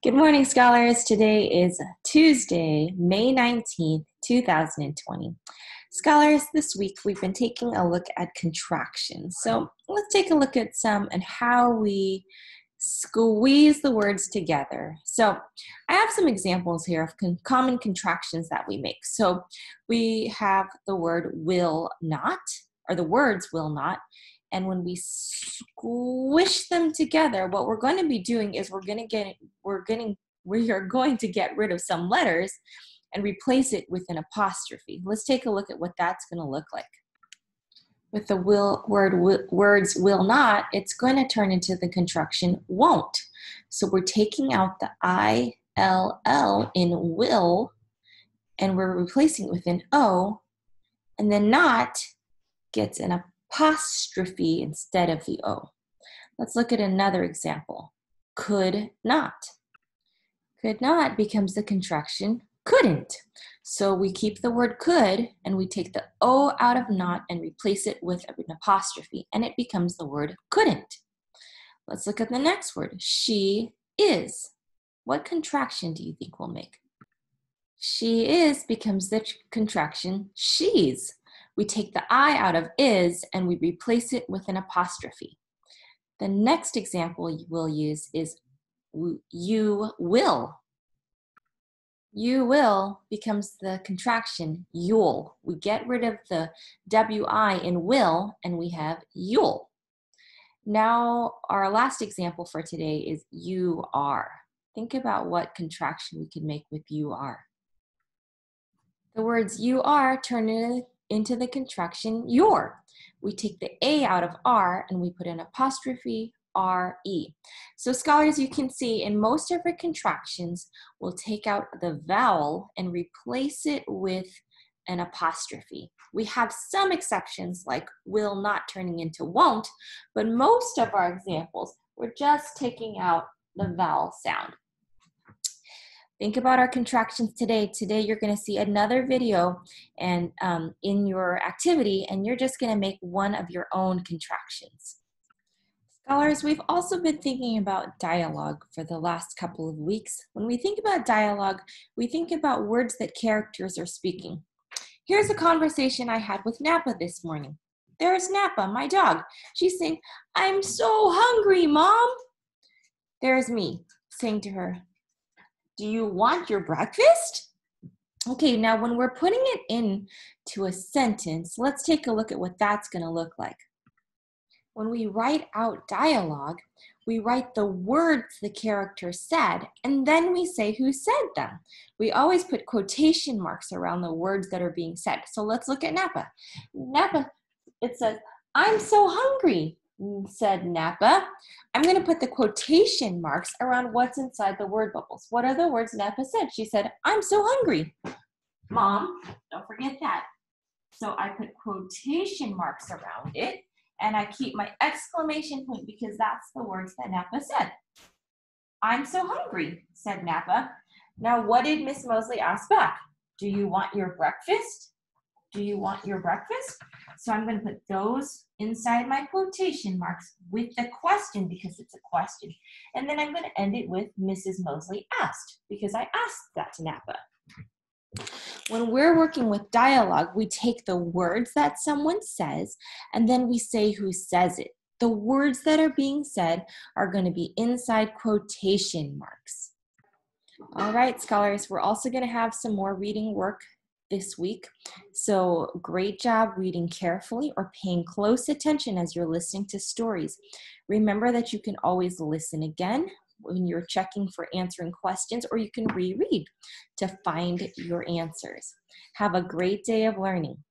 Good morning, scholars. Today is Tuesday, May 19th, 2020. Scholars, this week we've been taking a look at contractions. So let's take a look at some and how we squeeze the words together. So I have some examples here of common contractions that we make. So we have the word will not, or the words will not. And when we squish them together, what we're going to be doing is we are going to get rid of some letters and replace it with an apostrophe. Let's take a look at what that's going to look like. With the words will not, it's going to turn into the contraction won't. So we're taking out the ILL in will, and we're replacing it with an O, and then not gets an apostrophe instead of the O. Let's look at another example. Could not. Could not becomes the contraction couldn't. So we keep the word could and we take the O out of not and replace it with an apostrophe, and it becomes the word couldn't. Let's look at the next word. She is. What contraction do you think we'll make? She is becomes the contraction she's. We take the I out of is and we replace it with an apostrophe. The next example we'll use is you will. You will becomes the contraction you'll. We get rid of the WI in will and we have you'll. Now our last example for today is you are. Think about what contraction we can make with you are. The words you are turn into the contraction your. We take the A out of R and we put an apostrophe R-E. So scholars, you can see in most of our contractions, we'll take out the vowel and replace it with an apostrophe. We have some exceptions like will not turning into won't, but most of our examples, we're just taking out the vowel sound. Think about our contractions today. Today you're going to see another video and in your activity, and you're just going to make one of your own contractions. Scholars, we've also been thinking about dialogue for the last couple of weeks. When we think about dialogue, we think about words that characters are speaking. Here's a conversation I had with Napa this morning. There's Napa, my dog. She's saying, "I'm so hungry, Mom." There's me saying to her, "Do you want your breakfast?" Okay, now when we're putting it into a sentence, let's take a look at what that's going to look like. When we write out dialogue, we write the words the character said, and then we say who said them. We always put quotation marks around the words that are being said. So let's look at Napa. Napa, it says, "I'm so hungry," said Napa. I'm going to put the quotation marks around what's inside the word bubbles. What are the words Napa said? She said, "I'm so hungry." Mom, don't forget that. So I put quotation marks around it, and I keep my exclamation point because that's the words that Napa said. "I'm so hungry," said Napa. Now, what did Miss Moseley ask back? "Do you want your breakfast? Do you want your breakfast?" So I'm going to put those inside my quotation marks with the question because it's a question. And then I'm going to end it with Mrs. Moseley asked because I asked that to Napa. When we're working with dialogue, we take the words that someone says and then we say who says it. The words that are being said are going to be inside quotation marks. All right, scholars, we're also going to have some more reading work this week. So great job reading carefully or paying close attention as you're listening to stories. Remember that you can always listen again when you're checking for answering questions, or you can reread to find your answers. Have a great day of learning.